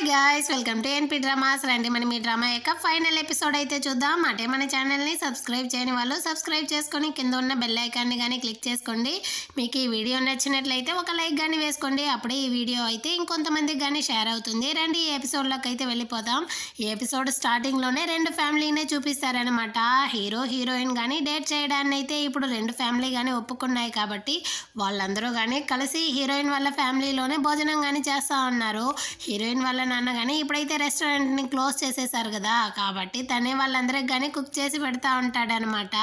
Guys welcome to NP dramas రండి మనం ఈ డ్రామా యొక్క ఫైనల్ ఎపిసోడ్ అయితే చూద్దాం. అంటే మన ఛానల్ ని సబ్స్క్రైబ్ చేయని వాళ్ళు సబ్స్క్రైబ్ చేసుకొని కింద ఉన్న బెల్ ఐకాన్ ని గాని క్లిక్ చేసుకోండి. మీకు ఈ వీడియో నచ్చినట్లయితే ఒక లైక్ గాని వేసుకోండి. అప్పుడే ఈ వీడియో అయితే ఇంకొంతమందికి గాని షేర్ అవుతుంది. రండి ఈ ఎపిసోడ్ లోకి అయితే వెళ్ళిపోదాం. ఈ ఎపిసోడ్ స్టార్టింగ్ లోనే రెండు ఫ్యామిలీనే చూపిస్తారనమాట. హీరో హీరోయిన్ గాని డేట్ చేయడాన్ని అయితే ఇప్పుడు రెండు ఫ్యామిలీ గాని ఒప్పుకున్నాయి కాబట్టి వాళ్ళందరూ గాని కలిసి హీరోయిన్ వాళ్ళ ఫ్యామిలీలోనే భోజనం గాని చేస్తా ఉన్నారు. హీరోయిన్ వాళ్ళ నాన్న కానీ ఇప్పుడైతే రెస్టారెంట్ని క్లోజ్ చేసేసారు కదా, కాబట్టి తనే వాళ్ళందరికి కానీ కుక్ చేసి పెడతా ఉంటాడనమాట.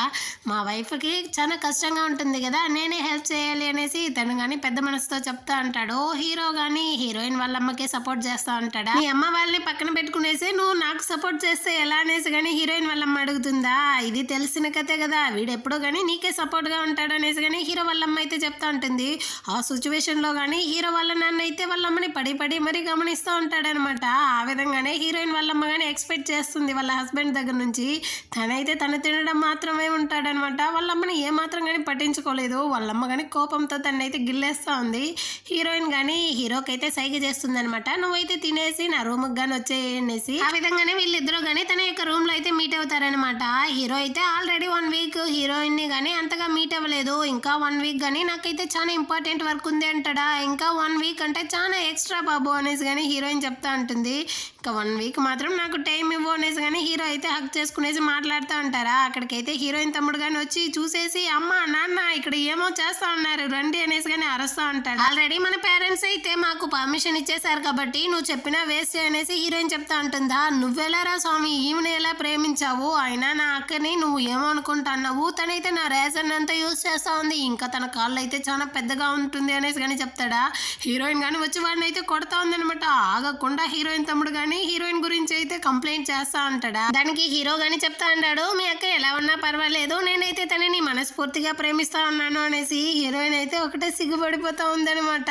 మా వైఫ్కి చాలా కష్టంగా ఉంటుంది కదా, నేనే హెల్ప్ చేయాలి అనేసి తను కానీ పెద్ద మనసుతో చెప్తా ఉంటాడు. హీరో కానీ హీరోయిన్ వాళ్ళ అమ్మకి సపోర్ట్ చేస్తూ ఉంటాడా. మీ అమ్మ వాళ్ళని పక్కన పెట్టుకునేసి నువ్వు నాకు సపోర్ట్ చేస్తే ఎలా అనేసి కానీ హీరోయిన్ వాళ్ళ అమ్మ అడుగుతుందా. ఇది తెలిసిన కథే కదా, వీడు ఎప్పుడో కానీ నీకే సపోర్ట్గా ఉంటాడు అనేసి కానీ హీరో వాళ్ళ అమ్మ అయితే చెప్తా ఉంటుంది. ఆ సిచ్యువేషన్లో కానీ హీరో వాళ్ళ నాన్న అయితే వాళ్ళ అమ్మని పడి మరీ గమనిస్తూ ఉంటాడనమాట. ఆ విధంగానే హీరోయిన్ వాళ్ళమ్మ కానీ ఎక్స్పెక్ట్ చేస్తుంది వాళ్ళ హస్బెండ్ దగ్గర నుంచి. తనైతే తను తినడం మాత్రమే ఉంటాడనమాట. వాళ్ళమ్మని ఏమాత్రం కానీ పట్టించుకోలేదు. వాళ్ళమ్మ కానీ కోపంతో తనైతే గిల్లేస్తూ ఉంది. హీరోయిన్ కానీ హీరోకి అయితే సైగ చేస్తుంది అనమాట, నువ్వైతే తినేసి నా రూమ్కి కానీ వచ్చేసి. ఆ విధంగానే వీళ్ళిద్దరూ కానీ తన యొక్క రూమ్ లో అయితే మీట్ అవుతారనమాట. హీరో అయితే ఆల్రెడీ 1 వీక్ హీరోయిన్ ని కానీ అంతగా మీట్ అవ్వలేదు. ఇంకా 1 వీక్ కానీ నాకైతే చాలా ఇంపార్టెంట్ వర్క్ ఉంది అంటాడా. ఇంకా 1 వీక్ అంటే చాలా ఎక్స్ట్రా బాబు అనేసి కానీ హీరోయిన్ చెప్తా ఉంటుంది. ఇంకా 1 వీక్ మాత్రం నాకు టైం ఇవ్వు అనేసి కానీ హీరో అయితే హక్ చేసుకునేసి మాట్లాడుతూ ఉంటారా. అక్కడికైతే హీరోయిన్ తమ్ముడు కానీ వచ్చి చూసేసి అమ్మ నాన్న ఇక్కడ ఏమో చేస్తా ఉన్నారు రండి అనేసి కానీ అరుస్తూ ఉంటాడు. ఆల్రెడీ మన పేరెంట్స్ అయితే మాకు పర్మిషన్ ఇచ్చేసారు కాబట్టి నువ్వు చెప్పినా వేస్ట్ అనేసి హీరోయిన్ చెప్తా ఉంటుందా. నువ్వెలారా స్వామి ఈమెను ఎలా ప్రేమించావు, అయినా నా అక్కని నువ్వు ఏమనుకుంటున్నావు, తనైతే నా రేషన్ అంతా యూజ్ చేస్తా ఉంది, ఇంకా తన కాళ్ళు అయితే చాలా పెద్దగా ఉంటుంది అనేసి కానీ చెప్తాడా. హీరోయిన్ కానీ వచ్చి వాడిని అయితే కొడతా ఉందనమాట. ఆగకుండా హీరోయిన్ తమ్ముడు కానీ హీరోయిన్ గురించి అయితే కంప్లైంట్ చేస్తా ఉంటాడా. దానికి హీరో గానీ చెప్తా ఉంటాడు, మీ అక్క ఎలా ఉన్నా పర్వాలేదు, నేనైతే తనని మనస్ఫూర్తిగా ప్రేమిస్తా ఉన్నాను అనేసి. హీరోయిన్ అయితే ఒకటే సిగ్గుపడిపోతా ఉందనమాట.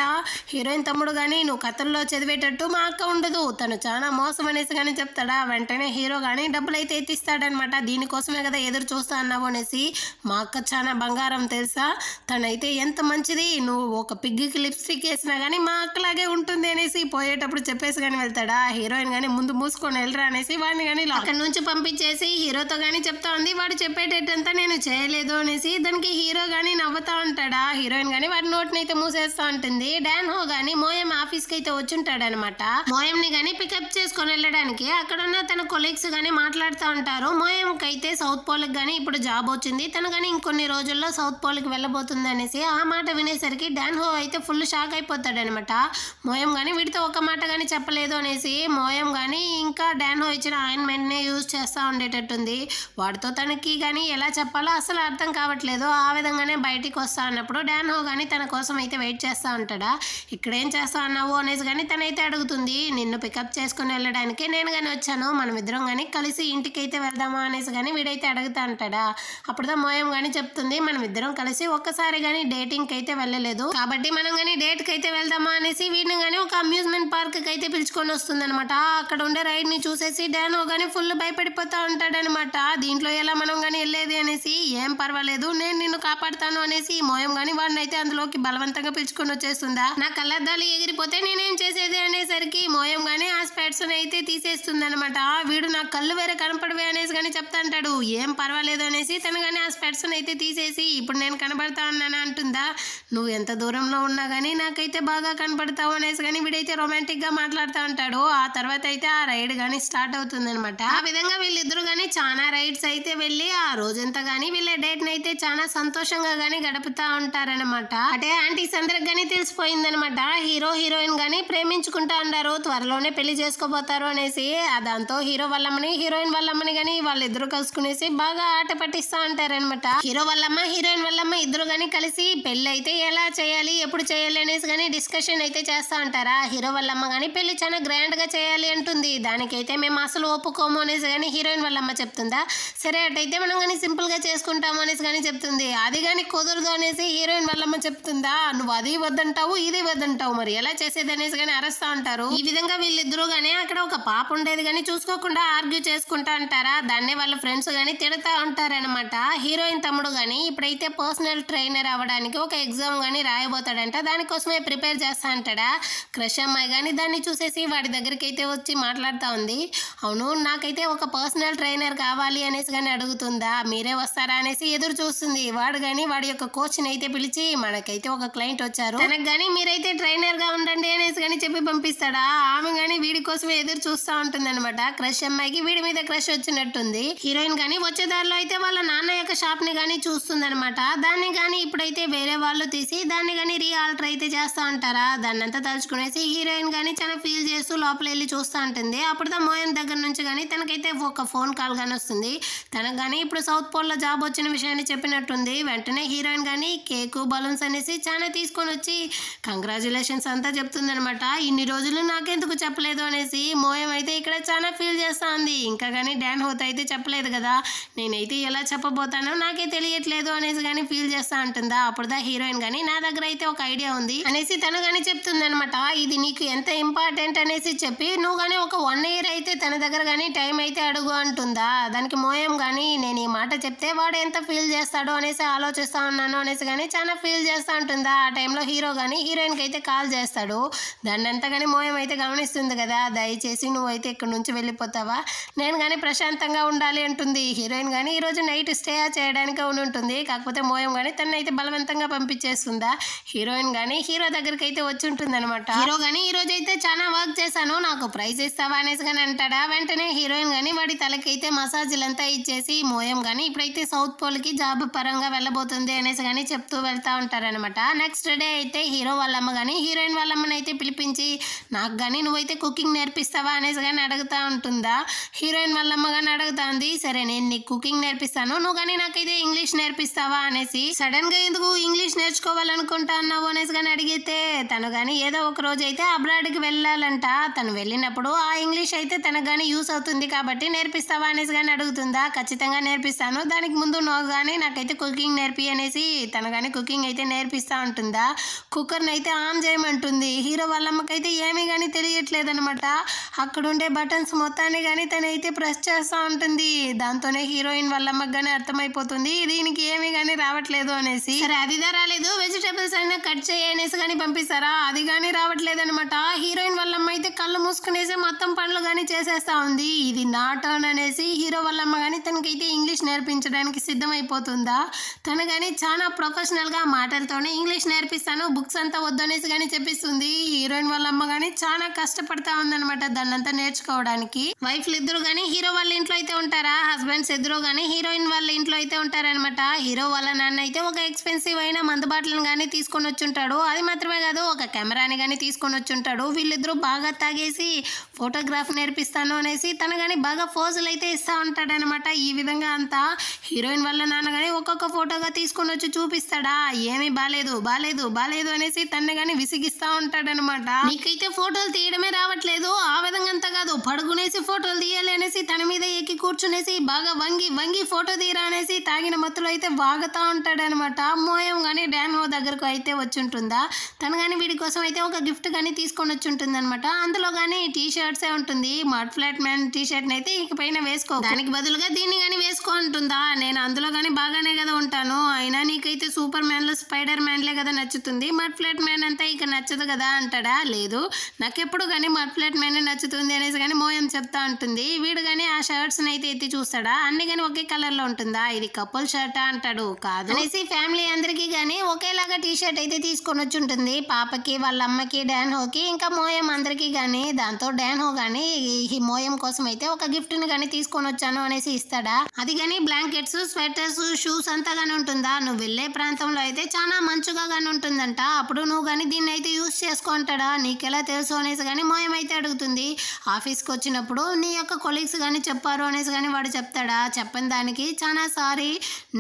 హీరోయిన్ తమ్ముడు కానీ నువ్వు కథల్లో చదివేటట్టు మా అక్క ఉండదు, తను చాలా మోసం అనేసి కానీ చెప్తాడా. వెంటనే హీరో కానీ డబ్బులు అయితే ఎత్తిస్తాడనమాట. దీనికోసమే కదా ఎదురు చూస్తా అన్నావు అనేసి. మా అక్క చాలా బంగారం తెలుసా, తనైతే ఎంత మంచిది, నువ్వు ఒక పిగ్గికి లిప్స్టిక్ వేసినా కానీ మా అక్కలాగే ఉంటుంది అనేసి పోయేటప్పుడు చెప్పేసి కానీ వెళ్తాడా. హీరోయిన్ కానీ ముందు మూసుకొని వెళ్ళరా అనేసి వాడిని కానీ అక్కడి నుంచి పంపించేసి హీరోతో కానీ చెప్తా ఉంది వాడు చెప్పేటట్టంతా నేను చేయలేదు అనేసి. దానికి హీరో కానీ నవ్వుతా ఉంటాడా. హీరోయిన్ కానీ వాడి నోట్ని అయితే మూసేస్తా ఉంటుంది. డాన్ హో కానీ మోయం ఆఫీస్కి అయితే వచ్చుంటాడు అనమాట. మోయంని కానీ పికప్ చేసుకొని వెళ్ళడానికి అక్కడున్న తన కొలీగ్స్ కానీ మాట్లాడుతూ ఉంటారు. మోయంకి అయితే సౌత్ పోల్కి కానీ ఇప్పుడు జాబ్ వచ్చింది, తను కానీ ఇంకొన్ని రోజుల్లో సౌత్ పోల్కి వెళ్ళబోతుంది అనేసి. ఆ మాట వినేసరికి డాన్ హో అయితే ఫుల్ షాక్ అయిపోతాడు అనమాట. మోయం కానీ వీటితో ఒక మాట కానీ చెప్పలేదు అనేసి. మోయం కానీ ఇంకా డాన్ హో ఇచ్చిన ఆయింట్మెంట్నే యూజ్ చేస్తూ ఉండేటట్టుంది. వాడితో తనకి కానీ ఎలా చెప్పాలో అసలు అర్థం కావట్లేదు. ఆ విధంగానే బయటికి వస్తా అన్నప్పుడు డాన్ హో కానీ తన కోసం అయితే వెయిట్ చేస్తూ ఉంటాడా. ఇక్కడేం చేస్తా అన్నావు అనేసి కానీ తనైతే అడుగుతుంది. నిన్ను పికప్ చేసుకుని వెళ్ళడానికి నేను కానీ వచ్చాను, మనం ఇద్దరం కానీ కలిసి ఇంటికి అయితే వెళ్దామా అనేసి కానీ వీడైతే అడుగుతా ఉంటాడా. అప్పుడుదా మోయం కానీ చెప్తుంది, మనం ఇద్దరం కలిసి ఒక్కసారి కానీ డేటింగ్కి అయితే వెళ్ళలేదు కాబట్టి మనం కానీ డేట్కి అయితే వెళ్దామా అనేసి వీడిని కానీ ఒక అమ్యూజ్మెంట్ పార్క్కి అయితే పిలుచుకొని వస్తుంది అనమాట. అక్కడ ఉండే రైడ్ ని చూసేసి డాన్ హో కానీ ఫుల్ భయపడిపోతా ఉంటాడనమాట. దీంట్లో ఎలా మనం కానీ వెళ్ళేది అనేసి. ఏం పర్వాలేదు నేను నిన్ను కాపాడుతాను అనేసి మోయం కానీ వాడిని అయితే అందులోకి బలవంతంగా పిలుచుకొని వచ్చేస్తుందా. నా కళ్ళద్దాలు ఎగిరిపోతే నేనేం చేసేది అనేసరికి మోయం కానీ ఆ స్పెట్స్ అయితే తీసేస్తుంది అనమాట. వీడు నా కళ్ళు వేరే కనపడవే అనేసి కానీ చెప్తా అంటాడు. ఏం పర్వాలేదు అనేసి తను కానీ ఆ స్పెట్స్ అయితే తీసేసి ఇప్పుడు నేను కనబడతా ఉన్నాను అంటుందా. నువ్వు ఎంత దూరంలో ఉన్నా కానీ నాకైతే బాగా కనపడతావు అనేసి కానీ వీడైతే రొమాంటిక్ గా మాట్లాడుతూ ఉంటాడు. ఆ తర్వాత అయితే ఆ రైడ్ గానీ స్టార్ట్ అవుతుంది అనమాట. ఆ విధంగా వీళ్ళిద్దరు గానీ చాలా రైడ్స్ అయితే వెళ్ళి ఆ రోజంతా గానీ వీళ్ళ డేట్ ని అయితే చాలా సంతోషంగా గానీ గడుపుతా ఉంటారనమాట. అంటే ఆంటీస్ అందరికి గానీ తెలిసిపోయిందనమాట హీరో హీరోయిన్ గానీ ప్రేమించుకుంటా ఉన్నారు, త్వరలోనే పెళ్లి చేసుకోబోతారు అనేసి. దాంతో హీరో వాళ్ళమ్మని హీరోయిన్ వాళ్ళమ్మని గానీ వాళ్ళిద్దరు కలుసుకునేసి బాగా ఆట పట్టిస్తా ఉంటారనమాట. హీరో వాళ్ళమ్మ హీరోయిన్ వాళ్ళమ్మ ఇద్దరు గానీ కలిసి పెళ్లి అయితే ఎలా చేయాలి ఎప్పుడు చేయాలి అనేసి గానీ డిస్కషన్ అయితే చేస్తా ఉంటారా. హీరో వాళ్ళమ్మ గానీ పెళ్లి చాలా గ్రాండ్ గా చేయాలి అంటుంది. దానికైతే మేము అసలు ఒప్పుకోము అనేసి కానీ హీరోయిన్ వాళ్ళమ్మ చెప్తుందా. సరే అటైతే మనం కానీ సింపుల్ గా చేసుకుంటాము అనేసి కానీ చెప్తుంది. అది కానీ కుదరదు అనేసి హీరోయిన్ వాళ్ళమ్మ చెప్తుందా. నువ్వు అది వద్దంటావు ఇది వద్దంటావు, మరి ఎలా చేసేది అనేసి కానీ అరుస్తా ఉంటారు. ఈ విధంగా వీళ్ళిద్దరూ గానీ అక్కడ ఒక పాప ఉండేది కానీ చూసుకోకుండా ఆర్గ్యూ చేసుకుంటా అంటారా. దాన్నే వాళ్ళ ఫ్రెండ్స్ గానీ తిడతా ఉంటారనమాట. హీరోయిన్ తమ్ముడు గానీ ఇప్పుడైతే పర్సనల్ ట్రైనర్ అవ్వడానికి ఒక ఎగ్జామ్ గానీ రాయబోతాడంట. దానికోసమే ప్రిపేర్ చేస్తా అంటాడా. క్రష్ అమ్మాయి గానీ దాన్ని చూసేసి అనేసి వాడి దగ్గరికి అయితే వచ్చి మాట్లాడుతూ ఉంది. అవును, నాకైతే ఒక పర్సనల్ ట్రైనర్ కావాలి అనేసి కానీ అడుగుతుందా, మీరే వస్తారా అనేసి ఎదురు చూస్తుంది. వాడు కానీ వాడి యొక్క కోచ్ని అయితే పిలిచి, మనకైతే ఒక క్లయింట్ వచ్చారు, తనకు కానీ మీరైతే ట్రైనర్గా ఉండండి అనేసి కానీ చెప్పి పంపిస్తాడా. ఆమె కానీ వీడి కోసమే ఎదురు చూస్తూ ఉంటుంది అనమాట. క్రష్ అమ్మాయికి వీడి మీద క్రష్ వచ్చినట్టుంది. హీరోయిన్ కానీ వచ్చే దారిలో అయితే వాళ్ళ నాన్న యొక్క షాప్ ని కానీ చూస్తుంది అనమాట. దాన్ని కానీ ఇప్పుడైతే వేరే వాళ్ళు తీసి దాన్ని కానీ రీఆల్టర్ అయితే చేస్తూ ఉంటారా. దాన్ని అంతా తలుచుకునేసి హీరోయిన్ కానీ చాలా ఫీల్ చేస్తూ లోపల వెళ్ళి చూస్తూ ఉంటుంది. అప్పుడు మోయన్ దగ్గర నుంచి కానీ తనకైతే ఒక ఫోన్ కాల్ కానీ వస్తుంది. తనకు కానీ ఇప్పుడు సౌత్ పోల్ లో జాబ్ వచ్చిన విషయాన్ని చెప్పినట్టుంది. వెంటనే హీరోయిన్ కానీ కేకు బలూన్స్ అనేసి చాలా తీసుకొని వచ్చి కంగ్రాచులేషన్స్ అంతా చెప్తుంది అనమాట. ఇన్ని రోజులు నాకెందుకు చెప్పలేదు అనేసి మోయం అయితే ఇక్కడ చాలా ఫీల్ చేస్తా ఉంది. ఇంకా కానీ డాన్ హోత్ అయితే చెప్పలేదు కదా, నేనైతే ఎలా చెప్పబోతానో నాకే తెలియట్లేదు అనేసి కానీ ఫీల్ చేస్తా ఉంటుందా. అప్పుడుదా హీరోయిన్ కానీ నా దగ్గర అయితే ఒక ఐడియా ఉంది అనేసి తను కానీ చెప్తుంది అనమాట. ఇది నీకు ఎంత ఇంపార్టెంట్ అనేసి చెప్పి నువ్వు కానీ ఒక 1 year అయితే తన దగ్గర కానీ టైం అయితే అడుగు అంటుందా. దానికి మోయం కానీ నేను ఈ మాట చెప్తే వాడు ఎంత ఫీల్ చేస్తాడో అనేసి ఆలోచిస్తా ఉన్నాను అనేసి కానీ చాలా ఫీల్ చేస్తా ఉంటుందా. ఆ టైంలో హీరో కానీ హీరోయిన్కి అయితే కాల్ చేస్తాడు. దాన్ని అంతా కానీ మోయం అయితే గమనిస్తుంది కదా. దయచేసి నువ్వైతే ఇక్కడ నుంచి వెళ్ళిపోతావా, నేను కానీ ప్రశాంతంగా ఉండాలి అంటుంది. హీరోయిన్ కానీ ఈరోజు నైట్ స్టే చేయడానికి ఉంటుంది. కాకపోతే మోయం కానీ తను అయితే బలవంతంగా పంపించేస్తుందా. హీరోయిన్ కానీ హీరో దగ్గరికి అయితే వచ్చి ఉంటుంది అనమాట. హీరో కానీ ఈ రోజు అయితే చాలా వర్క్ చేశాను, నాకు ప్రైజ్ ఇస్తావా అనేసి కానీ అంటాడా. వెంటనే హీరోయిన్ కానీ వాడి తలకైతే మసాజులంతా ఇచ్చేసి మోయం కానీ ఇప్పుడైతే సౌత్ పోల్ కి జాబ్ పరంగా వెళ్ళబోతుంది అనేసి కానీ చెప్తూ వెళ్తా ఉంటారనమాట. నెక్స్ట్ డే అయితే హీరో వాళ్ళమ్మ కానీ హీరోయిన్ వాళ్ళమ్మని అయితే పిలిపించి, నాకు కానీ నువ్వైతే కుకింగ్ నేర్పిస్తావా అనేసి కానీ అడుగుతా ఉంటుందా. హీరోయిన్ వాళ్ళమ్మ కానీ అడుగుతుంది, సరే నేను నీకు కుకింగ్ నేర్పిస్తాను, నువ్వు కానీ నాకైతే ఇంగ్లీష్ నేర్పిస్తావా అనేసి. సడన్ గా ఎందుకు ఇంగ్లీష్ నేర్చుకోవాలనుకుంటా అన్నావు అనేసి కానీ అడిగితే, తను కానీ ఏదో ఒక రోజు అయితే అబ్రాడ్కి వెళ్ళాలంట. తను వెళ్ళినప్పుడు ఆ ఇంగ్లీష్ అయితే తనకు కానీ యూస్ అవుతుంది కాబట్టి నేర్పిస్తావా అనేసి కానీ అడుగుతుందా. ఖచ్చితంగా నేర్పిస్తాను, దానికి ముందు నువ్వు కానీ నాకైతే కుకింగ్ నేర్పి అనేసి తను కానీ కుకింగ్ అయితే నేర్పిస్తా ఉంటుందా. కుక్కర్ని అయితే ఆన్ చేయమంటుంది. హీరో వాళ్ళమ్మకైతే ఏమీ కానీ తెలియట్లేదు అనమాట. అక్కడ ఉండే బటన్స్ మొత్తాన్ని కానీ తనైతే ప్రెస్ చేస్తూ ఉంటుంది. దాంతోనే హీరోయిన్ వాళ్ళమ్మకి కానీ అర్థమైపోతుంది దీనికి ఏమీ కానీ రావట్లేదు అనేసి. సరే అదిదా రాలేదు, వెజిటేబుల్స్ అయినా కట్ చేయనేసి కానీ పంపిస్తారా, అది కానీ రావట్లేదు అనమాట. హీరోయిన్ వాళ్ళమ్మ అయితే కళ్ళు మూసుకునేసి మొత్తం పనులు కానీ చేసేస్తా ఉంది. ఇది నా టర్న్ అనేసి హీరో వాళ్ళమ్మ కానీ తనకైతే ఇంగ్లీష్ నేర్పించడానికి సిద్ధమైపోతుందా. తను కానీ చాలా ప్రొఫెషనల్ గా మాటలతోనే ఇంగ్లీష్ నేర్పిస్తాను, బుక్స్ అంతా వద్దనేసి కానీ చెప్పిస్తుంది. హీరోయిన్ వాళ్ళమ్మ కానీ చాలా కష్టపడతా ఉందన్నమాట దాన్నంతా నేర్చుకోవడానికి. వైఫ్లు ఇద్దరు కానీ హీరో వాళ్ళ ఇంట్లో అయితే ఉంటారా, హస్బెండ్స్ ఇద్దరు కానీ హీరోయిన్ వాళ్ళ ఇంట్లో అయితే ఉంటారనమాట. హీరో వాళ్ళ నాన్న అయితే ఒక ఎక్స్పెన్సివ్ అయిన మందు బాటిల్ని కానీ తీసుకొని వచ్చుంటాడు. అది మాత్రమే కాదు, ఒక కెమెరాని కానీ తీసుకొని వచ్చుంటాడు. వీళ్ళిద్దరూ బాగా తాగేసి ఫోటోగ్రాఫ్ నేర్పిస్తాను అనేసి తన కానీ బాగా పోజులు అయితే ఇస్తా ఉంటాడనమాట. ఈ విధంగా అంతా హీరోయిన్ వాళ్ళ నాన్న కానీ ఒక్కొక్క ఫోటోగా తీసుకొని వచ్చి చూపిస్తాడా. ఏమీ బాలేదు బాలేదు బాలేదు అనేసి తన్ని కానీ విసిగిస్తా ఉంటాడనమాట. నీకైతే ఫోటోలు తీయడమే రావట్లేదు, ఆ విధంగా అంతా కాదు పడుకునేసి ఫోటోలు తీయాలి అనేసి తన మీద ఎక్కి కూర్చునేసి బాగా వంగి వంగి ఫోటో తీరా అనేసి తాగిన మత్తులో అయితే వాగుతా ఉంటాడనమాట. మోయం కానీ డాన్ హో దగ్గరకు అయితే వచ్చి ఉంటుందా. తను కానీ వీడి కోసం అయితే ఒక గిఫ్ట్ కానీ తీసుకొని వచ్చి ఉంటుంది అనమాట. అందులో కానీ టీ షర్ట్సే ఉంటుంది. Mud flat man T shirt అయితే ఇక పైన వేసుకో, దానికి బదులుగా దీన్ని కానీ వేసుకో అంటుందా. నేను అందులో కానీ బాగానే కదా ఉంటాను, అయినా నీకైతే సూపర్ మ్యాన్లు స్పైడర్ మ్యాన్లే కదా నచ్చుతుంది, మడ్ ఫ్లాట్ మ్యాన్ అంతా ఇక నచ్చదు కదా అంటాడా. లేదు నాకెప్పుడు కానీ మడ్ ఫ్లాట్ మ్యాన్ నచ్చుతుంది అనేసి కానీ మోయం చెప్తా ఉంటుంది. వీడు కానీ ఆ షర్ట్స్ అయితే ఎత్తి చూస్తాడా, అన్ని కానీ ఒకే కలర్ లో ఉంటుందా, ఇది కపుల్ షర్టా అంటాడు. కాదు అనేసి ఫ్యామిలీ అందరికీ కానీ ఒకేలాగా టీ షర్ట్ అయితే తీసుకొని వచ్చి ఉంటుంది. పాపకి వాళ్ళ అమ్మకి డాన్ హోకి ఇంకా మోయం అందరికీ కానీ. దాంతో డాన్ హో కానీ ఈ మోయం కోసం అయితే ఒక గిఫ్ట్ ని కానీ తీసుకొని వచ్చాను అనేసి ఇస్తాడా. అది కానీ బ్లాంకెట్స్ స్వెటర్స్ షూస్ అంతా కానీ ఉంటుందా. నువ్వు వెళ్ళే ప్రాంతంలో అయితే చాలా మంచుగా కానీ ఉంటుందంట, అప్పుడు నువ్వు కానీ దీన్ని అయితే యూస్ చేసుకుంటాడా, నీకెలా తెలుసు అనేసి కానీ మోయం అయితే అడుగుతుంది. ఆఫీస్కి వచ్చినప్పుడు నీ యొక్క కొలీగ్స్ కానీ చెప్పారు అనేసి కానీ వాడు చెప్తాడా. చెప్పని దానికి చాలా సారీ,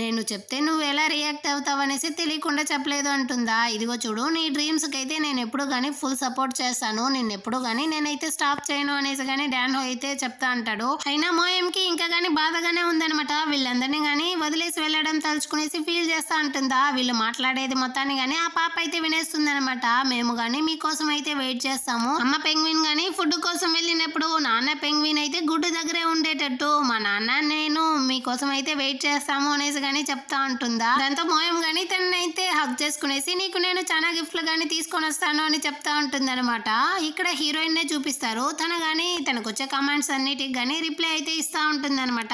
నేను చెప్తే నువ్వు ఎలా రియాక్ట్ అవుతావు అనేసి తెలియకుండా చెప్పలేదు అంటుందా. ఇదిగో చూడు, నీ డ్రీమ్స్కి అయితే నేను ఎప్పుడు కానీ ఫుల్ సపోర్ట్ చేస్తాను, నేను ఎప్పుడు కానీ నేనైతే స్టాప్ చేయను అనేసి కానీ డాన్ హో అయితే చెప్తా అంటాడు. అయినా మోయంకి ఇంకా కానీ బాధగానే ఉందనమాట. వీళ్ళందరినీ కానీ వదిలేసి వెళ్ళడం తలుచుకునేసి ఫీల్ చేస్తా ఉంటుందా. వీళ్ళు మాట్లాడేది మొత్తాన్ని కానీ ఆ పాప అయితే వినేస్తుంది అనమాట. మేము కానీ మీకోసం అయితే వెయిట్ చేస్తాము, అమ్మ పెంగ్విన్ కానీ ఫుడ్ కోసం వెళ్ళినప్పుడు నాన్న పెంగ్విన్ అయితే గుడ్డు దగ్గరే ఉండేటట్టు మా నాన్న నేను మీకోసం అయితే వెయిట్ చేస్తాము అనేసి కానీ చెప్తా ఉంటుందా. దాంతో మోయం కానీ తనైతే హగ్ చేసుకునేసి నీకు నేను చాలా గిఫ్ట్లు కానీ తీసుకొని వస్తాను అని చెప్తా ఉంటుంది అనమాట. ఇక్కడ హీరోయిన్నే చూపిస్తారు. తను కానీ తనకు వచ్చే కమెంట్స్ అన్నిటికి కానీ రిప్లై అయితే ఇస్తూ ఉంటుంది అనమాట.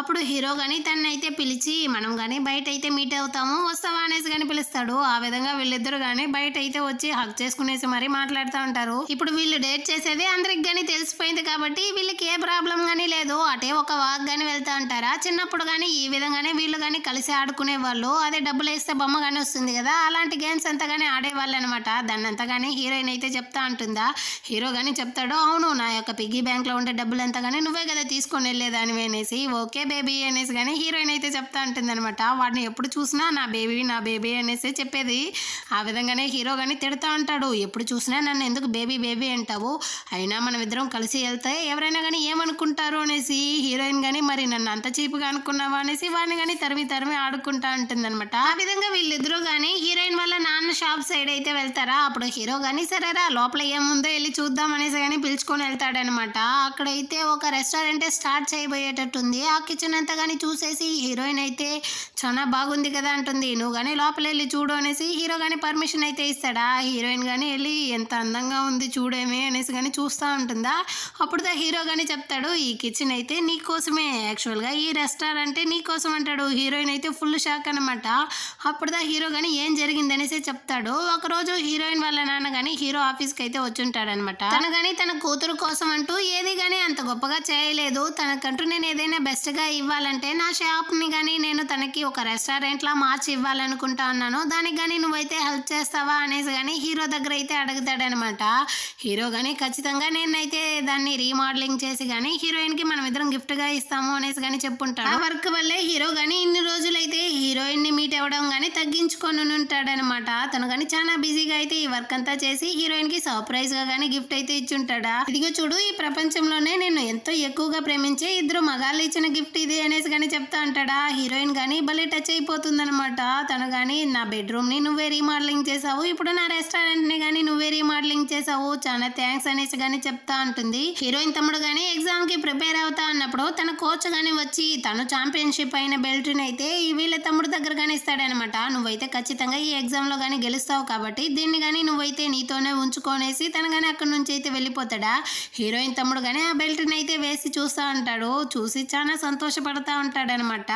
అప్పుడు హీరో కానీ తనని అయితే పిలిచి మనం కానీ బయట అయితే మీట్ అవుతాము వస్తావా అనేసి కానీ పిలుస్తాడు. ఆ విధంగా వీళ్ళిద్దరు కానీ బయట అయితే వచ్చి హక్ చేసుకునేసి మరీ మాట్లాడుతూ ఉంటారు. ఇప్పుడు వీళ్ళు డేట్ చేసేది అందరికి కానీ తెలిసిపోయింది కాబట్టి వీళ్ళకి ఏ ప్రాబ్లం కానీ లేదు. అటే ఒక వాక్ కానీ వెళ్తా ఉంటారా. చిన్నప్పుడు కానీ ఈ విధంగానే వీళ్ళు కానీ కలిసి ఆడుకునే వాళ్ళు. అదే డబ్బులు వేస్తే బొమ్మ కానీ వస్తుంది కదా, అలాంటి గేమ్స్ అంతా కానీ ఆడేవాళ్ళు అనమాట. దాన్ని అంతా కానీ హీరోయిన్ అయితే చెప్తా ఉంటుందా. హీరో కానీ చెప్తాడు, అవును నా యొక్క పిగ్గీ బ్యాంక్లో ఉండే డబ్బులు అంతా కానీ నువ్వే కదా తీసుకొని వెళ్ళేదానివి అనేసి. ఓకే బేబీ అనేసి కానీ హీరోయిన్ అయితే చెప్తా ఉంటుంది అనమాట. వాడిని ఎప్పుడు చూసినా నా బేబీ అనేసి చెప్పేది. ఆ విధంగానే హీరో కానీ తిడతా ఉంటాడు, ఎప్పుడు చూసినా నన్ను ఎందుకు బేబీ అంటావు, అయినా మనం ఇద్దరం కలిసి వెళ్తే ఎవరైనా కానీ ఏమనుకుంటారు అనేసి. హీరోయిన్ కానీ మరి నన్ను అంత చీపుగా అనుకున్నావా అనేసి వాడిని కానీ తరిమి ఆడుకుంటా ఉంటుంది అనమాట. ఆ విధంగా వీళ్ళిద్దరూ కానీ హీరోయిన్ వాళ్ళ నాన్న షాప్ సైడ్ అయితే వెళ్తారా. అప్పుడు హీరో కానీ సరేరా లోపల ఏముందో వెళ్ళి చూద్దాం అనేసి కానీ పిలుచుకొని వెళ్తాడనమాట. అక్కడైతే ఒక రెస్టారెంట్ స్టార్ట్ చేయబోయేటట్టుంది. ఆ కిచెన్ అంతా కానీ చూసేసి హీరోయిన్ అయితే చాలా బాగుంది కదా అంటుంది. నువ్వు కానీ లోపల వెళ్ళి చూడు అనేసి హీరో కానీ పర్మిషన్ అయితే ఇస్తాడా. హీరోయిన్ కానీ వెళ్ళి ఎంత అందంగా ఉంది చూడేమి అనేసి కానీ చూస్తూ ఉంటుందా. అప్పుడు హీరో కానీ చెప్తాడు, ఈ కిచెన్ అయితే నీకోసమే, యాక్చువల్గా ఈ రెస్టారెంట్ నీకోసం అంటాడు. హీరోయిన్ అయితే ఫుల్ షాక్ అనమాట. అప్పుడు హీరో కానీ ఏం జరిగింది అనేసి చెప్తాడు. ఒకరోజు హీరోయిన్ వాళ్ళ నాన్న కానీ హీరో ఆఫీస్కి అయితే వచ్చి ఉంటాడనమాట. తను కానీ తన కూతురు కోసం అంటూ ఏది కానీ అంత గొప్పగా చేయలేదు. తనకంటూ నేను ఏదైనా బెస్ట్గా ఇవ్వాలంటే నా షాప్ని కానీ నేను తనకి ఒక రెస్టారెంట్లా మార్చి ఇవ్వాలనుకుంటా ఉన్నాను, దానికి కానీ నువ్వైతే హెల్ప్ చేస్తావా అనేసి కానీ హీరో దగ్గర అయితే అడుగుతాడనమాట. హీరో కానీ ఖచ్చితంగా నేనైతే దాన్ని రీమోడలింగ్ చేసి కానీ హీరోయిన్కి మనం ఇద్దరం గిఫ్ట్గా ఇస్తాము అనేసి కానీ చెప్పుంటాడు. ఆ వర్క్ వల్లే హీరో కానీ ఇన్ని రోజులైతే హీరోయిన్ని మీట్ అవ్వడం కానీ తగ్గించుకొని ఉంటాడనమాట. తను కానీ చాలా బిజీగా అయితే ఈ వర్క్ అంతా చేసి హీరోయిన్కి సర్ప్రైజ్గా కానీ గిఫ్ట్ అయితే ఇచ్చుంటాడా. ఇదిగో చూడు ఈ ప్రపంచంలోనే నేను ఎంతో ఎక్కువగా ప్రేమించే ఇద్దరు మగాళ్ళు ఇచ్చిన గిఫ్ట్ ఇది అనేసి కానీ చెప్తా ఉంటాడా. హీరోయిన్ కానీ భలే టచ్ అయిపోతుంది అనమాట. తను కానీ నా బెడ్రూమ్ని నువ్వే రీమోడలింగ్ చేసావు, ఇప్పుడు నా రెస్టారెంట్ని కానీ నువ్వే రీమోడలింగ్ చేసావు, చాలా థ్యాంక్స్ అనేసి కానీ చెప్తా ఉంటుంది. హీరోయిన్ తమ్ముడు కానీ ఎగ్జామ్కి ప్రిపేర్ అవుతా అన్నప్పుడు తన కోచ్ కానీ వచ్చి తను ఛాంపియన్షిప్ అయిన బెల్ట్ని అయితే వీళ్ళ తమ్ముడు దగ్గర కానీ ఇస్తాడనమాట. నువ్వైతే ఖచ్చితంగా ఈ ఎగ్జామ్లో కానీ గెలుస్తావు కాబట్టి దీన్ని కానీ నువ్వైతే నీతోనే ఉంచుకొనేసి తను కానీ అక్కడి నుంచి అయితే వెళ్ళిపోతాడా. హీరోయిన్ తమ్ముడు కానీ ఆ బెల్ట్ని అయితే వేసి చూస్తూ ఉంటాడు. చూసి చాలా సంతోషపడతా ఉంటాడనమాట.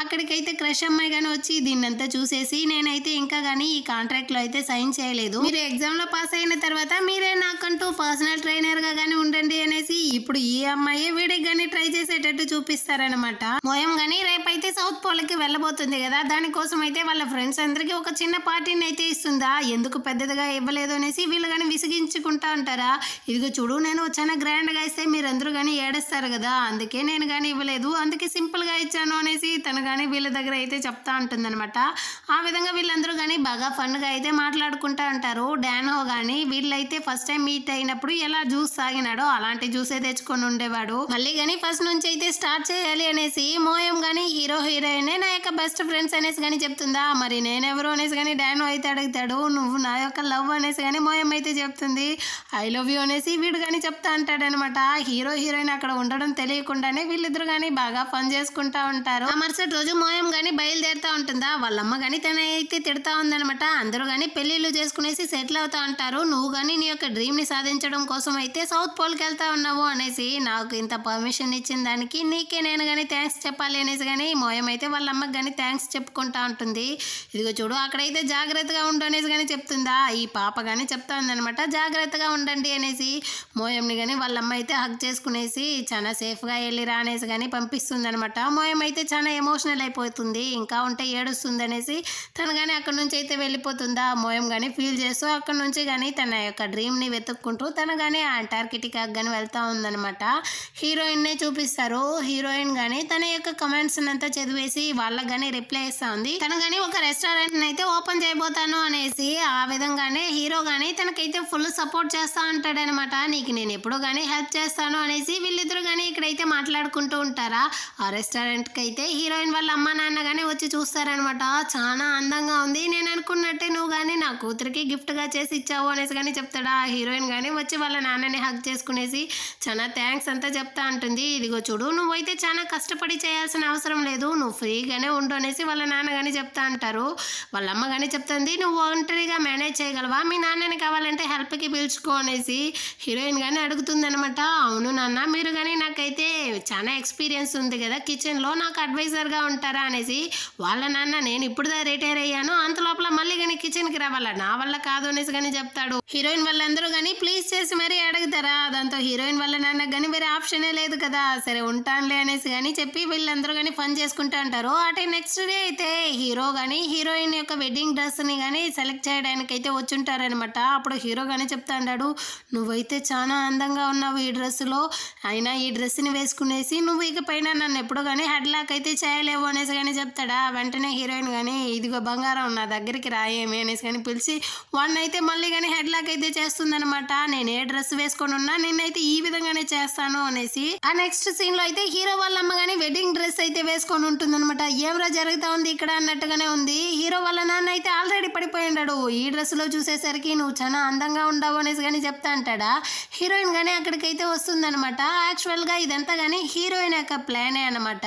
అక్కడికైతే క్రష్ అమ్మాయి కానీ వచ్చి దీన్నంతా చూసేసి నేనైతే ఇంకా కానీ ఈ కాంట్రాక్ట్లో అయితే సైన్ చేయలేదు, మీరు ఎగ్జామ్లో పాస్ అయిన తర్వాత మీరే నాకంటూ పర్సనల్ ట్రైనర్గా కానీ ఉండండి అనేసి ఇప్పుడు ఈ అమ్మాయి వీడికి కానీ ట్రై చేసేటట్టు చూపిస్తారనమాట. మోయం కానీ రేపైతే సౌత్ పోల్కి వెళ్ళబోతుంది కదా, దానికోసం అయితే వాళ్ళ ఫ్రెండ్స్ అందరికీ ఒక చిన్న పార్టీని అయితే ఇస్తుందా. ఎందుకు పెద్దదిగా ఇవ్వలేదు అనేసి వీళ్ళు కానీ విసిగించుకుంటా ఉంటారా. ఇదిగో చూడు నేను చాలా గ్రాండ్గా ఇస్తే మీరందరూ కానీ ఏడుస్తారు కదా, అందుకే నేను కానీ ఇవ్వలేదు, అందుకే సింపుల్గా ఇచ్చాను అనేసి తను కానీ వీళ్ళ దగ్గర అయితే చెప్తా ఉంటుందన్నమాట. ఆ విధంగా వీళ్ళందరూ కానీ బాగా ఫన్గా అయితే మాట్లాడుకుంటా ఉంటారు. డానో కానీ వీళ్ళైతే ఫస్ట్ టైం మీట్ అయినప్పుడు ఎలా జ్యూస్ తాగినాడో అలాంటి జ్యూసే తెచ్చుకొని ఉండేవాడు. మళ్ళీ కానీ ఫస్ట్ నుంచి అయితే స్టార్ట్ చేయాలి అనేసి మోయం కానీ హీరోయిన్ నా యొక్క బెస్ట్ ఫ్రెండ్స్ అనేసి కానీ చెప్తుందా. మరి నేనెవరు అనేసి కానీ డానో అయితే అడుగుతాడు. నువ్వు నా యొక్క లవ్ అనేసి కానీ మోయం అయితే చెప్తుంది. ఐ లవ్ యూ అనేసి వీడు కానీ చెప్తా అంటాడనమాట. హీరోయిన్ అక్కడ ఉండడం తెలియకుండానే వీళ్ళిద్దరు కానీ బాగా ఫన్ చేసుకుంటా ఉంటారు. ఆ మరుసటి రోజు మోయం కానీ బయలుదేరుతా ఉంటుందా. వాళ్ళమ్మ కానీ తన అయితే తిడతా ఉందనమాట. అందరూ కానీ పెళ్లిళ్ళు చేసుకునేసి సెటిల్ అవుతా ఉంటారు. నువ్వు కానీ నీ యొక్క డ్రీమ్ ని సాధించడం కోసం అయితే సౌత్ పోల్కి వెళ్తా ఉన్నావు అనేసి నాకు ఇంత పర్మిషన్ ఇచ్చిన దానికి నీకే నేను కానీ థ్యాంక్స్ చెప్పాలి అనేసి కానీ మోయం అయితే వాళ్ళ అమ్మకి కానీ థ్యాంక్స్ చెప్పుకుంటా ఉంటుంది. ఇదిగో చూడు అక్కడైతే జాగ్రత్తగా ఉండు అనేసి కానీ చెప్తుందా. ఈ పాప కానీ చెప్తా ఉందనమాట జాగ్రత్తగా ఉండండి అనేసి. మోయంని కానీ వాళ్ళ అమ్మ అయితే హక్ చేసుకునేసి చాలా సేఫ్గా వెళ్ళిరా అనేసి కానీ పంపిస్తుంది అనమాట. మోయం అయితే చాలా ఎమోషనల్ అయిపోతుంది, ఇంకా ఉంటే ఏడుస్తుంది అనేసి తను కానీ అక్కడ నుంచి అయితే వెళ్ళిపోతుందా. మోయం కానీ ఫీల్ చేస్తూ అక్కడ నుంచి కానీ తన యొక్క డ్రీమ్ని వెతుక్కుంటూ తను కానీ అంటార్కిటికా కానీ వెళ్తూ ఉందనమాట. హీరోయిన్నే చూపిస్తారు. హీరోయిన్ కానీ తన యొక్క కమెంట్స్ అంతా చదివేసి వాళ్ళకి కానీ రిప్లై ఇస్తా ఉంది. తను కానీ ఒక రెస్టారెంట్ అయితే ఓపెన్ చేయబోతాను అనేసి. ఆ విధంగానే హీరో కానీ తనకైతే ఫుల్ సపోర్ట్ చేస్తా ఉంటాడనమాట. నీకు నేను ఎప్పుడు కానీ హెల్ప్ చేస్తాను అనేసి వీళ్ళిద్దరు కానీ ఇక్కడైతే మాట్లాడుకుంటూ ఉంటారా. ఆ రెస్టారెంట్కి అయితే హీరోయిన్ వాళ్ళ అమ్మ నాన్న కానీ వచ్చి చూస్తారనమాట. చాలా అందంగా ఉంది, నేను అనుకున్నట్టే నువ్వు కానీ నా కూతురికి గిఫ్ట్గా చేసి ఇచ్చావు అనేసి కానీ చెప్తాడా. హీరోయిన్ కానీ వచ్చి వాళ్ళ నాన్నని హక్ చేసుకునేసి చాలా థ్యాంక్స్ అంతా చెప్తా ఉంటుంది. ఇదిగో చూడు నువ్వైతే చాలా కష్టపడి చేయాల్సిన అవసరం లేదు, నువ్వు ఫ్రీగానే ఉండు అనేసి వాళ్ళ నాన్న కానీ చెప్తా అంటారు. వాళ్ళ అమ్మ కానీ చెప్తుంది నువ్వు ఒంటరిగా మేనేజ్ చేయగలవా, మీ నాన్నని కావాలంటే హెల్ప్కి పిలుచుకో అనేసి హీరోయిన్ కానీ అడుగుతుంది అనమాట. అవును నాన్న, మీరు కానీ నాకైతే చాలా ఎక్స్పీరియన్స్ ఉంది కదా కిచెన్లో, నాకు అడ్వైజర్గా ఉంటారా అనేసి. వాళ్ళ నాన్న నేను ఇప్పుడు రిటైర్ అయ్యాను, అంత లోపల మళ్ళీ కానీ కిచెన్కి రావాలా, నా వల్ల కాదు అనేసి కానీ చెప్తాడు. హీరోయిన్ వాళ్ళందరూ కానీ ప్లీజ్ చేసి మరీ అడుగుతారా. దాంతో హీరోయిన్ వాళ్ళ నాన్నకు కానీ వేరే ఆప్షనే లేదు కదా, సరే ఉంటానులే అనేసి కానీ చెప్పి వీళ్ళందరూ కానీ ఫన్ చేసుకుంటూ ఉంటారు. అంటే నెక్స్ట్ డే అయితే హీరో కానీ హీరోయిన్ యొక్క వెడ్డింగ్ డ్రెస్ని కానీ సెలెక్ట్ చేయడానికి అయితే వచ్చుంటారనమాట. అప్పుడు హీరో కానీ చెప్తా ఉంటాడు, నువ్వైతే చాలా అందంగా ఉన్నావు ఈ డ్రెస్సులో, అయినా ఈ డ్రెస్ని వేసుకునేసి నువ్వు ఇక పైన నన్ను ఎప్పుడు కానీ హెడ్ లాక్ అయితే చేయలేవు అనేసి కానీ చెప్తాడా. వెంటనే హీరోయిన్ కానీ ఇదిగో బంగారం నా దగ్గరికి రాయేమి అనేసి కానీ పిలిచి వాడిని అయితే మళ్ళీ కానీ హెడ్ లాక్ అయితే చేస్తుందనమాట. నేను ఏ డ్రెస్ వేసుకొని ఉన్నా నేనైతే ఈ విధంగానే చేస్తాను అనేసి. ఆ నెక్స్ట్ సీన్ లో అయితే హీరో వాళ్ళ అమ్మ కానీ వెడ్డింగ్ డ్రెస్ అయితే వేసుకొని ఉంటుందన్నమాట. ఏమరా జరుగుతా ఉంది ఇక్కడ అన్నట్టుగానే ఉంది. హీరో వాళ్ళ నాన్న అయితే ఆల్రెడీ పడిపోయి ఉన్నాడు. ఈ డ్రెస్ లో చూసేసరికి నువ్వు చాలా అందంగా ఉండవు అనేసి కానీ చెప్తా అంటాడా. హీరోయిన్ కానీ అక్కడికైతే వస్తుందన్నమాట. యాక్చువల్ గా ఇదంతా కానీ హీరోయిన్ యొక్క ప్లానే అనమాట.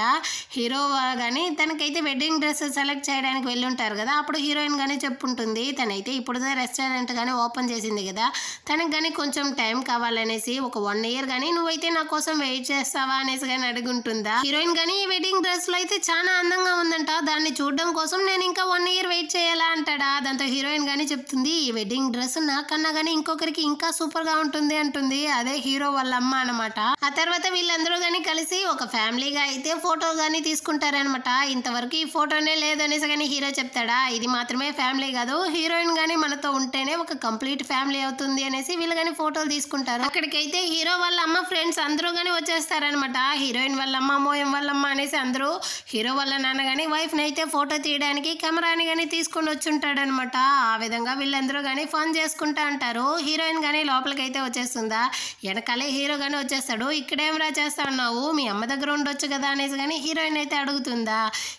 హీరో కానీ తనకైతే వెడ్డింగ్ డ్రెస్ సెలెక్ట్ చేయడానికి వెళ్ళి ఉంటారు కదా, అప్పుడు హీరోయిన్ కానీ చెప్పుంటుంది తనైతే ఇప్పుడుదే రెస్టారెంట్ కానీ ఓపెన్ చేసింది కదా, తనకు కానీ కొంచెం టైం కావాలనేసి ఒక 1 year కానీ నువ్వైతే నా కోసం వెయిట్ చేస్తావా అనేసి కానీ అడుగుంటుందా. హీరోయిన్ కానీ ఈ వెడ్డింగ్ డ్రెస్ లో అయితే చాలా అందంగా ఉందంట, దాన్ని చూడడం కోసం నేను ఇంకా 1 year వెయిట్ చేయాలా అంటాడా. దాంతో హీరోయిన్ కానీ చెప్తుంది, ఈ వెడ్డింగ్ డ్రెస్ నాకన్నా కానీ ఇంకొకరికి ఇంకా సూపర్ గా ఉంటుంది అంటుంది. అదే హీరో వాళ్ళ అమ్మ అనమాట. ఆ తర్వాత వీళ్ళందరూ కానీ కలిసి ఒక ఫ్యామిలీగా అయితే ఫోటో కానీ తీసుకుంటారనమాట. ఇంతవరకు ఈ ఫోటోనే లేదనేసి కానీ హీరో చెప్తాడా. ఇది మాత్రమే ఫ్యామిలీ కాదు, హీరోయిన్ కానీ మనతో ఉంటేనే ఒక కంప్లీట్ ఫ్యామిలీ అవుతుంది అనేసి వీళ్ళు కానీ ఫోటోలు తీసుకుంటారు. అక్కడికైతే హీరో వాళ్ళ అమ్మ ఫ్రెండ్స్ అందరూ కానీ వచ్చేస్తారనమాట. హీరోయిన్ వాళ్ళ అమ్మ, మోయం వాళ్ళ అమ్మ అనేసి అందరూ. హీరో వాళ్ళ నాన్న కానీ వైఫ్ ని అయితే ఫోటో తీయడానికి కెమెరాని కానీ తీసుకొని వచ్చుంటాడనమాట. ఆ విధంగా వీళ్ళందరూ కానీ ఫన్ చేసుకుంటా అంటారు. హీరోయిన్ కానీ లోపలికి అయితే వచ్చేస్తుందా. వెనకాలే హీరో కానీ వచ్చేస్తాడు. ఇక్కడేమరా చేస్తా ఉన్నావు, మీ అమ్మ దగ్గర ఉండొచ్చు కదా అనేసి కానీ హీరోయిన్ అయితే అడుగుతుందా.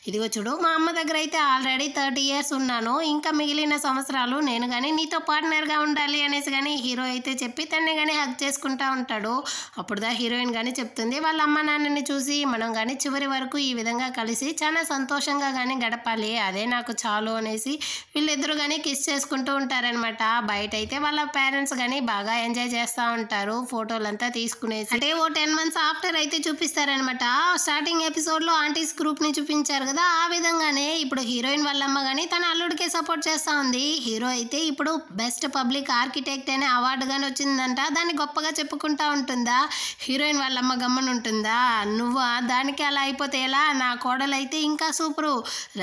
ఇదిగో చూడు, మా అమ్మ దగ్గర అయితే ఆల్రెడీ 30 years ఉన్నాను, ఇంకా మిగిలిన సంవత్సరాలు నేను కానీ నీతో పార్ట్నర్గా ఉండాలి అనేసి కానీ హీరో అయితే చెప్పి తన్ని కానీ హగ్ చేసుకుంటా ఉంటాడు. అప్పుడుదా హీరోయిన్ కానీ చెప్తుంది, వాళ్ళ అమ్మ నాన్నని చూసి మనం కానీ చివరి వరకు ఈ విధంగా కలిసి చాలా సంతోషంగా కానీ గడపాలి, అదే నాకు చాలు అనేసి వీళ్ళిద్దరూ కానీ కిస్ చేసుకుంటూ ఉంటారనమాట. బయట అయితే వాళ్ళ పేరెంట్స్ కానీ బాగా ఎంజాయ్ చేస్తూ ఉంటారు ఫోటోలంతా తీసుకునేసి. అంటే ఓ 10 months ఆఫ్టర్ అయితే చూపిస్తారనమాట. స్టార్టింగ్ ఎపిసోడ్ లో ఆంటీస్ గ్రూప్ ని చూపించారు కదా, ఆ విధంగానే ఇప్పుడు హీరోయిన్ వాళ్ళ అమ్మ కానీ తన అల్లుడికే సపోర్ట్ చేస్తా ఉంది. హీరో అయితే ఇప్పుడు బెస్ట్ పబ్లిక్ ఆర్కిటెక్ట్ అనే అవార్డు కానీ వచ్చిందంట, దాన్ని గొప్పగా చెప్పుకుంటా ఉంటుందా. హీరోయిన్ వాళ్ళ అమ్మ గమ్మని ఉంటుందా, నువ్వు దానికి అలా అయిపోతే ఎలా, నా కోడలు అయితే ఇంకా సూపరు,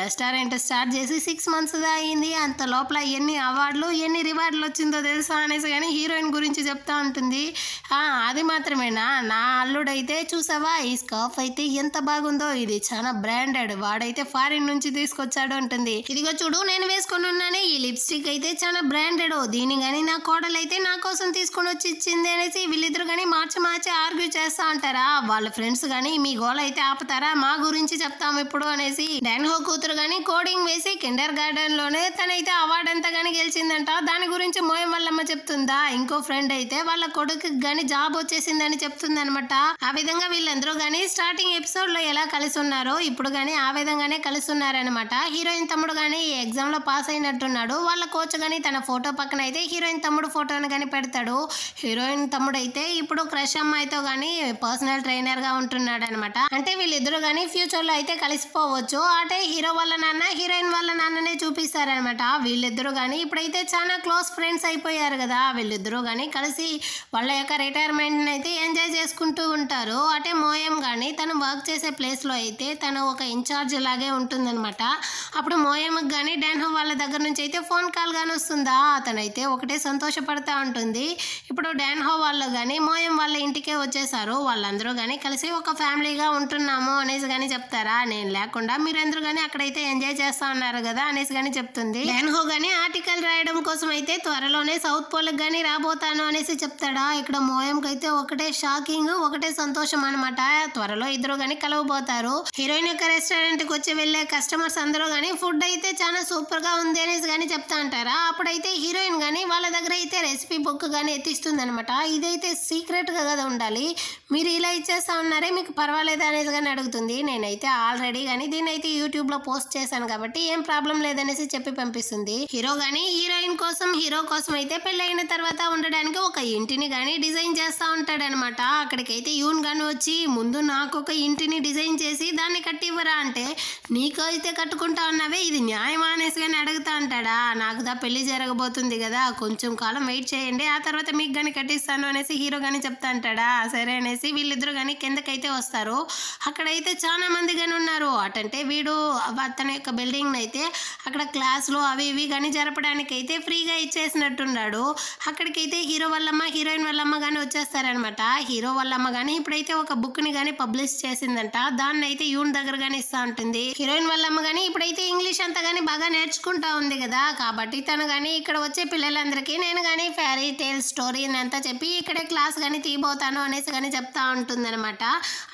రెస్టారెంట్ స్టార్ట్ చేసి 6 months అయింది, అంత లోపల ఎన్ని అవార్డులు ఎన్ని రివార్డులు వచ్చిందో తెలుసా అనేసి కానీ హీరోయిన్ గురించి చెప్తా ఉంటుంది. అది మాత్రమేనా, నా అల్లుడైతే చూసావా ఈ స్కార్ఫ్ అయితే ఎంత బాగుందో, ఇది చాలా బ్రాండెడ్, వాడైతే ఫారిన్ నుంచి తీసుకొచ్చాడు ఉంటుంది. ఇదిగో చూడు నేను వేసుకొని ఉన్నానే ఈ లిప్స్టిక్ అయితే చాలా బ్రాండెడ్, దీని కానీ నా కోడలు అయితే నా కోసం తీసుకొని వచ్చి ఇచ్చింది అనేసి వీళ్ళిద్దరు కానీ మార్చి ఆర్గ్యూ చేస్తా ఉంటారా. వాళ్ళ ఫ్రెండ్స్ కానీ మీ గోల అయితే ఆపుతారా, మా గురించి చెప్తాము ఇప్పుడు అనేసి. డాన్హో కూతురు కానీ కోడింగ్ వేసి కిండర్ గార్డెన్ లోనే తనైతే అవార్డు అంతా కానీ గెలిచిందంట, దాని గురించి మోయం వాళ్ళమ్మ చెప్తుందా. ఇంకో ఫ్రెండ్ అయితే వాళ్ళ కొడుకు గానీ జాబ్ వచ్చేసిందని చెప్తుంది అనమాట. ఆ విధంగా వీళ్ళందరూ కానీ స్టార్టింగ్ ఎపిసోడ్ లో ఎలా కలిసి ఉన్నారో ఇప్పుడు కానీ ఆ విధంగానే కలిసి ఉన్నారనమాట. హీరోయిన్ తమ్ముడు కానీ ఎగ్జామ్ లో పాస్ అయినట్టున్నాడు. వాళ్ళ కోచ్ కానీ తన ఫోటో పక్కన అయితే హీరోయిన్ తమ్ముడు ఫోటోని కానీ పెడతాడు. హీరోయిన్ తమ్ముడు అయితే ఇప్పుడు క్రష్ అమ్మాయితో కానీ పర్సనల్ ట్రైనర్ గా ఉంటున్నాడు అనమాట. అంటే వీళ్ళిద్దరు కానీ ఫ్యూచర్ లో అయితే కలిసిపోవచ్చు. అంటే హీరో వాళ్ళ నాన్న హీరోయిన్ వాళ్ళ నాన్ననే చూపిస్తారనమాట. వీళ్ళిద్దరూ కానీ ఇప్పుడైతే చాలా క్లోజ్ ఫ్రెండ్స్ అయిపోయారు కదా. వీళ్ళిద్దరూ కానీ కలిసి వాళ్ళ యొక్క రిటైర్మెంట్ అయితే ఎంజాయ్ చేసుకుంటూ ఉంటారు. అంటే మోయం కానీ తను వర్క్ చేసే ప్లేస్ లో అయితే తను ఒక ఇన్ఛార్జ్ లాగే ఉంటుందన్నమాట. అప్పుడు మోయంకి కానీ డాన్హో వాళ్ళ దగ్గర నుంచి అయితే ఫోన్ కాల్ కానీ వస్తుందా. అతనైతే ఒకటే సంతోషపడతా ఉంటుంది. ఇప్పుడు డాన్హో వాళ్ళు కానీ మోయం వాళ్ళ ఇంటికే వచ్చేసారు. వాళ్ళందరూ కానీ కలిసి ఒక ఫ్యామిలీగా ఉంటున్నాము అనేసి కానీ చెప్తారా. నేను లేకుండా మీరందరూ కానీ అక్కడైతే ఎంజాయ్ చేస్తా ఉన్నారు కదా అనేసి కానీ చెప్తుంది. డాన్హో కానీ ఆర్టికల్ రాయడం కోసం అయితే త్వరలోనే సౌత్ పోల్ కానీ రాబోతాను అనేసి చెప్తాడా. ఇక్కడ మోయంకి అయితే ఒకటే షాకింగ్ ఒకటే సంతోషం అనమాట. త్వరలో ఇద్దరు కానీ కలవబోతారు. హీరోయిన్ యొక్క రెస్టారెంట్ కి వచ్చి వెళ్లే కస్టమర్స్ అందరూ కానీ ఫుడ్ అయితే చాలా సూపర్ గా ఉంది అనేసి కానీ చెప్తా అంటారా. అప్పుడైతే హీరోయిన్ కానీ వాళ్ళ దగ్గర అయితే రెసిపీ బుక్ కానీ ఎత్తిస్తుంది అనమాట. ఇదైతే సీక్రెట్ గా కదా ఉండాలి, మీరు ఇలా ఇచ్చేస్తా ఉన్నారే మీకు పర్వాలేదా అనేది కానీ అడుగుతుంది. నేనైతే ఆల్రెడీ కానీ దీన్ని అయితే యూట్యూబ్ లో పోస్ట్ చేశాను కాబట్టి ఏం ప్రాబ్లం లేదనేసి చెప్పి పంపిస్తుంది. హీరో కానీ హీరోయిన్ కోసం హీరో కోసం అయితే పెళ్ళైన తర్వాత తర్వాత ఉండడానికి ఒక ఇంటిని కానీ డిజైన్ చేస్తూ ఉంటాడనమాట. అక్కడికైతే యూన్ కానీ వచ్చి ముందు నాకు ఒక ఇంటిని డిజైన్ చేసి దాన్ని కట్టివ్వరా అంటే, నీకైతే కట్టుకుంటా ఉన్నావే ఇది న్యాయమా అనేసి కానీ అడుగుతా అంటాడా. నాకు పెళ్లి జరగబోతుంది కదా, కొంచెం కాలం వెయిట్ చేయండి, ఆ తర్వాత మీకు కానీ కట్టిస్తాను అనేసి హీరో కానీ చెప్తా అంటాడా. సరే అనేసి వీళ్ళిద్దరు కానీ కిందకైతే వస్తారు. అక్కడైతే చాలా మంది కానీ ఉన్నారు. అటంటే వీడు తన యొక్క బిల్డింగ్ అయితే అక్కడ క్లాసులు అవి ఇవి కానీ జరపడానికి అయితే ఫ్రీగా ఇచ్చేసినట్టున్నాడు. అక్కడికైతే హీరో వాళ్ళమ్మ హీరోయిన్ వాళ్ళమ్మ కానీ వచ్చేస్తారనమాట. హీరో వాళ్ళమ్మ కానీ ఇప్పుడైతే ఒక బుక్ని కానీ పబ్లిష్ చేసిందంట. దాన్ని అయితే యూన్ దగ్గర కానీ ఇస్తూ ఉంటుంది. హీరోయిన్ వాళ్ళమ్మ కానీ ఇప్పుడైతే ఇంగ్లీష్ అంతా కానీ బాగా నేర్చుకుంటా ఉంది కదా, కాబట్టి తను కానీ ఇక్కడ వచ్చే పిల్లలందరికీ నేను కానీ ఫ్యారీ టేల్ స్టోరీ అంతా చెప్పి ఇక్కడే క్లాస్ కానీ తీయబోతాను అనేసి కానీ చెప్తా ఉంటుంది అనమాట.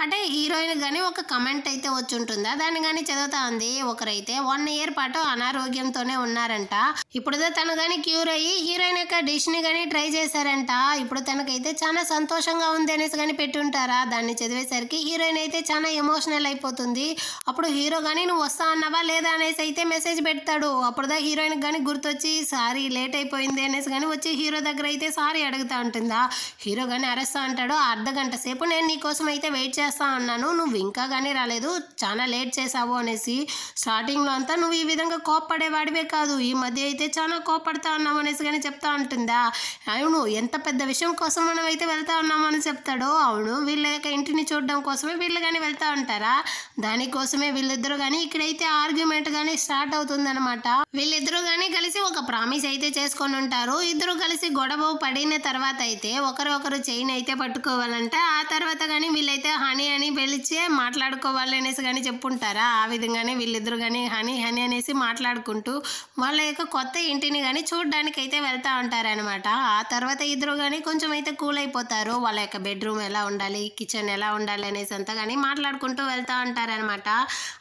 అంటే హీరోయిన్ కానీ ఒక కమెంట్ అయితే వచ్చి ఉంటుందా, దాన్ని కానీ చదువుతా ఉంది. ఒకరైతే 1 year పాటు అనారోగ్యంతోనే ఉన్నారంట. ఇప్పుడు తను కానీ క్యూర్ అయ్యి హీరోయిన్ యొక్క డిష్ని కానీ ట్రై చేశారంట. ఇప్పుడు తనకైతే చాలా సంతోషంగా ఉంది అనేసి కానీ పెట్టుంటారా. దాన్ని చదివేసరికి హీరోయిన్ అయితే చాలా ఎమోషనల్ అయిపోతుంది. అప్పుడు హీరో కానీ నువ్వు వస్తా అన్నావా లేదా అనేసి అయితే మెసేజ్ పెడతాడు. అప్పుడు హీరోయిన్ కానీ గుర్తొచ్చి సారీ లేట్ అయిపోయింది అనేసి కానీ వచ్చి హీరో దగ్గర అయితే సారీ అడుగుతా ఉంటుందా. హీరో కానీ అరెస్తా అంటాడు. అర్ధగంట సేపు నేను నీకోసం అయితే వెయిట్ చేస్తా ఉన్నాను, నువ్వు ఇంకా కానీ రాలేదు, చాలా లేట్ చేసావు అనేసి. స్టార్టింగ్లో అంతా నువ్వు ఈ విధంగా కోప్పడేవాడివే కాదు, ఈ మధ్య అయితే చాలా కోప్పడతా ఉన్నావు అనేసి కానీ చెప్తా ఉంటుందా. అవును, ఎంత పెద్ద విషయం కోసం మనం అయితే వెళ్తా ఉన్నాము అని చెప్తాడు. అవును, వీళ్ళ యొక్క ఇంటిని చూడడం కోసమే వీళ్ళు కానీ వెళ్తా ఉంటారా. దానికోసమే వీళ్ళిద్దరూ కానీ ఇక్కడైతే ఆర్గ్యుమెంట్ కానీ స్టార్ట్ అవుతుందన్నమాట. వీళ్ళిద్దరూ కానీ కలిసి ఒక ప్రామిస్ అయితే చేసుకొని ఉంటారు. ఇద్దరు కలిసి గొడవ పడిన తర్వాత అయితే ఒకరు చైన్ అయితే పట్టుకోవాలంట. ఆ తర్వాత కానీ వీళ్ళైతే హనీ అని పిలిచే మాట్లాడుకోవాలి అనేసి కానీ చెప్పుంటారా. ఆ విధంగానే వీళ్ళిద్దరు కానీ హనీ హనీ అనేసి మాట్లాడుకుంటూ వాళ్ళ యొక్క కొత్త ఇంటిని కానీ చూడడానికి అయితే వెళ్తూ ఉంటారనమాట. ఆ తర్వాత ఇద్దరు కానీ కొంచెం అయితే కూల్ అయిపోతారు. వాళ్ళ యొక్క బెడ్రూమ్ ఎలా ఉండాలి, కిచెన్ ఎలా ఉండాలి అనేసి అంతా కానీ మాట్లాడుకుంటూ వెళ్తూ ఉంటారనమాట.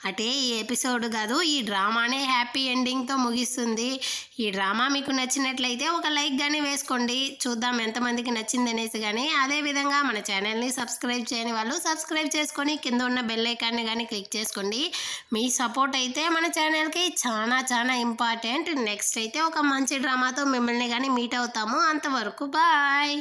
అంటే ఈ ఎపిసోడ్ కాదు, ఈ డ్రామానే హ్యాపీ ఎండింగ్తో ముగిస్తుంది. ఈ డ్రామా మీకు నచ్చినట్లయితే ఒక లైక్ కానీ వేసుకోండి, చూద్దాం ఎంతమందికి నచ్చింది అనేసి కానీ. అదేవిధంగా మన ఛానల్ని సబ్స్క్రైబ్ చేయని వాళ్ళు సబ్స్క్రైబ్ చేసుకొని కింద ఉన్న బెల్ ఐకాన్ని కానీ క్లిక్ చేసుకోండి. మీ సపోర్ట్ అయితే మన ఛానల్కి చాలా చాలా ఇంపార్టెంట్. నెక్స్ట్ అయితే ఒక మంచి డ్రామాతో మిమ్మల్ని కానీ మీట్ అవుతాము. అంతవరకు బాయ్.